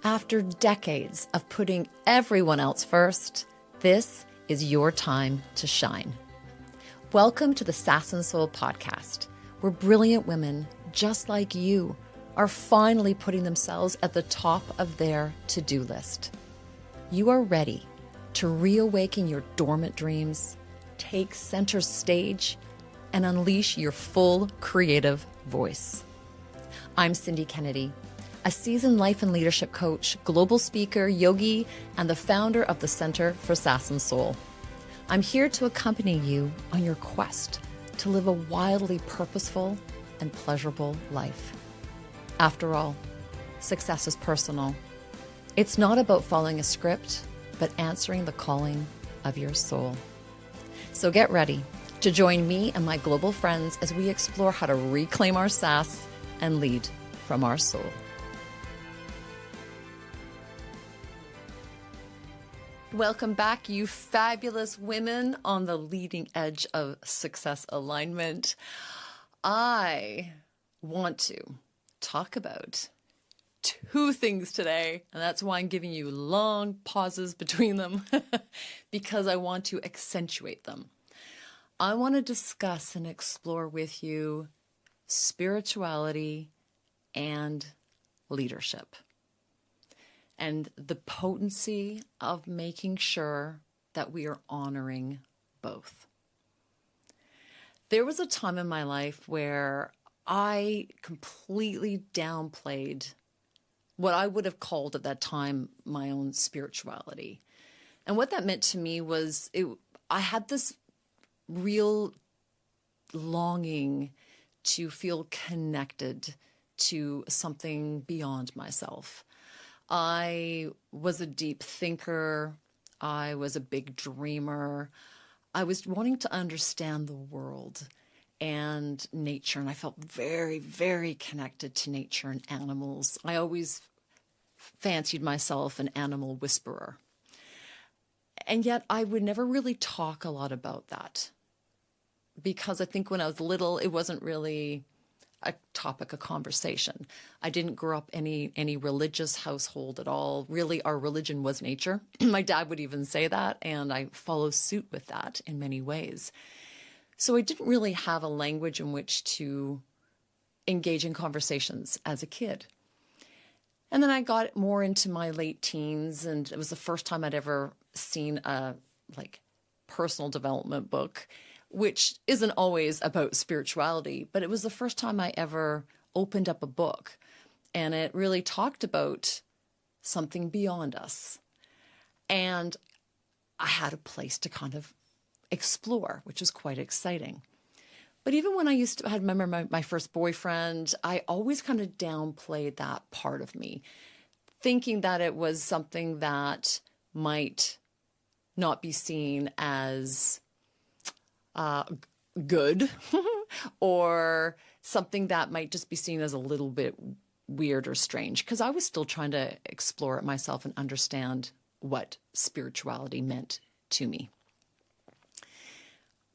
After decades of putting everyone else first, this is your time to shine. Welcome to the Sass and Soul podcast, where brilliant women just like you are finally putting themselves at the top of their to-do list. You are ready to reawaken your dormant dreams, take center stage, and unleash your full creative voice. I'm Cindy Kennedy, a seasoned life and leadership coach, global speaker, yogi, and the founder of the Center for Sass and Soul. I'm here to accompany you on your quest to live a wildly purposeful and pleasurable life. After all, success is personal. It's not about following a script, but answering the calling of your soul. So get ready to join me and my global friends as we explore how to reclaim our sass and lead from our soul. Welcome back, you fabulous women on the leading edge of success alignment. I want to talk about two things today, and that's why I'm giving you long pauses between them because I want to accentuate them. I want to discuss and explore with you spirituality and leadership, and the potency of making sure that we are honoring both. There was a time in my life where I completely downplayed what I would have called at that time my own spirituality. And what that meant to me was I had this real longing to feel connected to something beyond myself. I was a deep thinker. I was a big dreamer. I was wanting to understand the world and nature, and I felt very, very connected to nature and animals. I always fancied myself an animal whisperer. And yet I would never really talk a lot about that because I think when I was little, it wasn't really a topic of conversation. I didn't grow up any religious household at all. Really, our religion was nature. My dad would even say that, and I follow suit with that in many ways. So I didn't really have a language in which to engage in conversations as a kid. And then I got more into my late teens, and it was the first time I'd ever seen a personal development book, which isn't always about spirituality, but it was the first time I ever opened up a book, and it really talked about something beyond us. And I had a place to kind of explore, which was quite exciting. But even when I remember my first boyfriend, I always kind of downplayed that part of me, thinking that it was something that might not be seen as good or something that might just be seen as a little bit weird or strange, because I was still trying to explore it myself and understand what spirituality meant to me.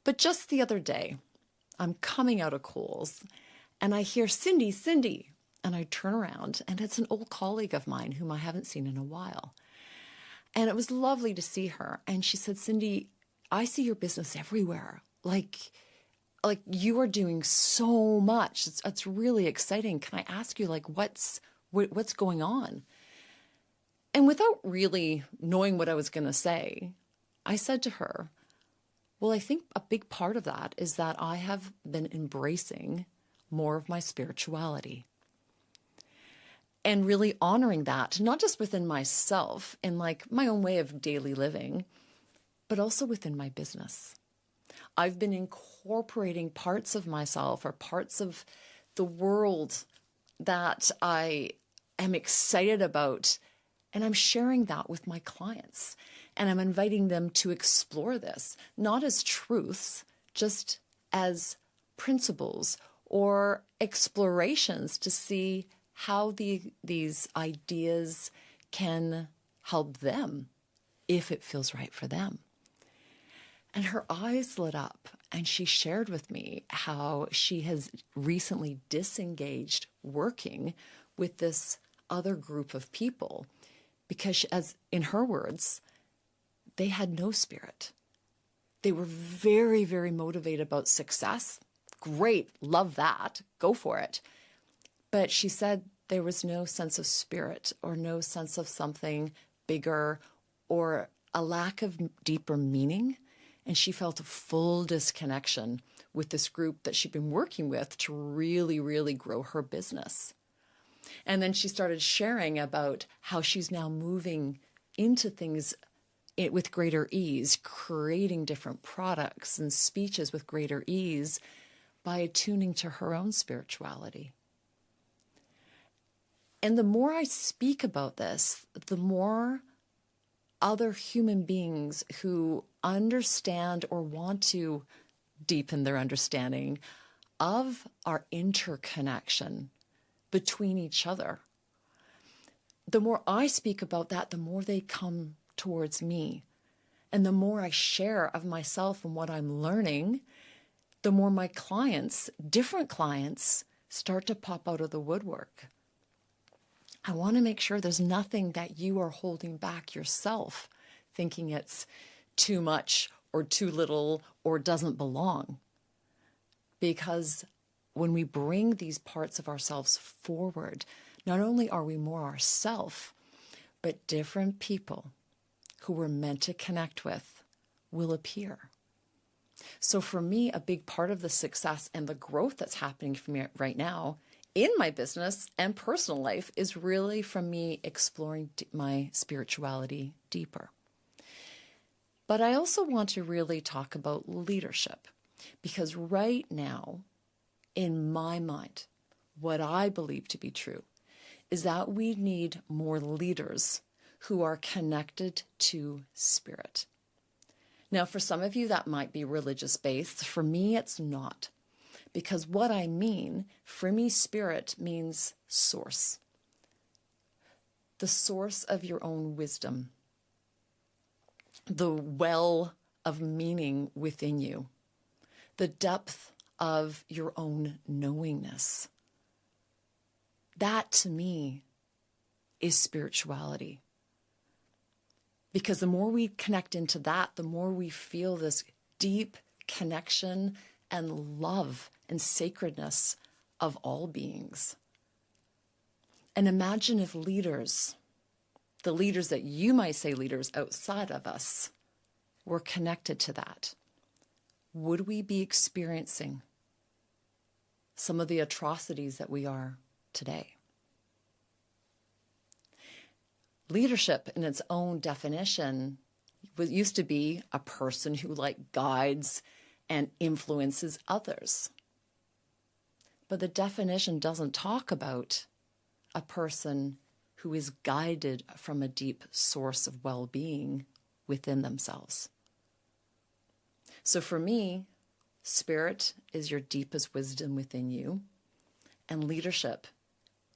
But just the other day, I'm coming out of Kohl's and I hear, Cindy, Cindy. And I turn around and it's an old colleague of mine whom I haven't seen in a while. And it was lovely to see her. And she said, Cindy, I see your business everywhere. Like you are doing so much. It's really exciting. Can I ask you, what's going on? And without really knowing what I was going to say, I said to her, well, I think a big part of that is that I have been embracing more of my spirituality and really honoring that, not just within myself in my own way of daily living, but also within my business. I've been incorporating parts of myself or parts of the world that I am excited about, and I'm sharing that with my clients. And I'm inviting them to explore this, not as truths, just as principles or explorations to see how these ideas can help them if it feels right for them. And her eyes lit up and she shared with me how she has recently disengaged working with this other group of people because, as in her words, they had no spirit. They were very, very motivated about success. Great, love that, go for it. But she said there was no sense of spirit or no sense of something bigger or a lack of deeper meaning. And she felt a full disconnection with this group that she'd been working with to really, really grow her business. And then she started sharing about how she's now moving into things with greater ease, creating different products and speeches with greater ease by attuning to her own spirituality. And the more I speak about this, the more other human beings who understand or want to deepen their understanding of our interconnection between each other, the more I speak about that, the more they come towards me. And the more I share of myself and what I'm learning, the more my clients, different clients, start to pop out of the woodwork. I want to make sure there's nothing that you are holding back yourself, thinking it's too much or too little or doesn't belong. Because when we bring these parts of ourselves forward, not only are we more ourself, but different people who we're meant to connect with will appear. So for me, a big part of the success and the growth that's happening for me right now in my business and personal life is really from me exploring my spirituality deeper. But I also want to really talk about leadership, because right now, in my mind, what I believe to be true is that we need more leaders who are connected to spirit. Now, for some of you, that might be religious-based. For me, it's not. Because what I mean, for me, spirit means source. The source of your own wisdom. The well of meaning within you. The depth of your own knowingness. That, to me, is spirituality. Because the more we connect into that, the more we feel this deep connection and love and sacredness of all beings. And imagine if leaders, the leaders that you might say leaders outside of us, were connected to that. Would we be experiencing some of the atrocities that we are today? Leadership, in its own definition, used to be a person who guides and influences others. But the definition doesn't talk about a person who is guided from a deep source of well-being within themselves. So for me, spirit is your deepest wisdom within you, and leadership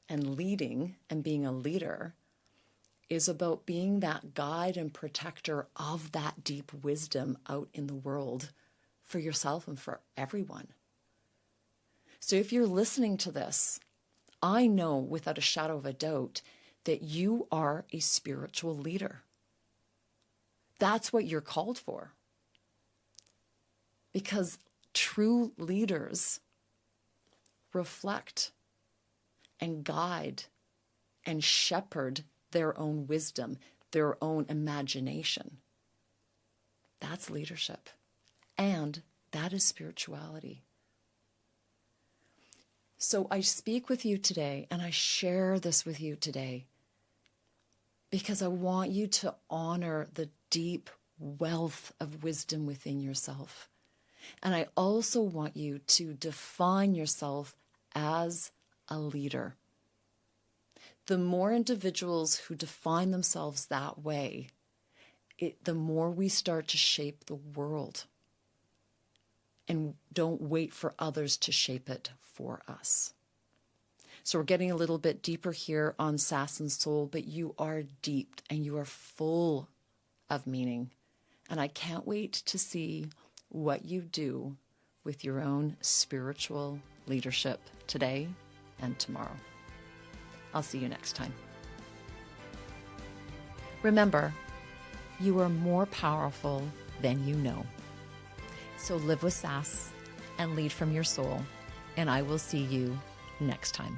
and leading and being a leader is about being that guide and protector of that deep wisdom out in the world for yourself and for everyone. So if you're listening to this, I know without a shadow of a doubt that you are a spiritual leader. That's what you're called for. Because true leaders reflect and guide and shepherd their own wisdom, their own imagination. That's leadership. And that is spirituality. So I speak with you today, and I share this with you today because I want you to honor the deep wealth of wisdom within yourself. And I also want you to define yourself as a leader. The more individuals who define themselves that way, the more we start to shape the world. And don't wait for others to shape it for us. So we're getting a little bit deeper here on Sass and Soul, but you are deep and you are full of meaning. And I can't wait to see what you do with your own spiritual leadership today and tomorrow. I'll see you next time. Remember, you are more powerful than you know. So live with sass and lead from your soul, and I will see you next time.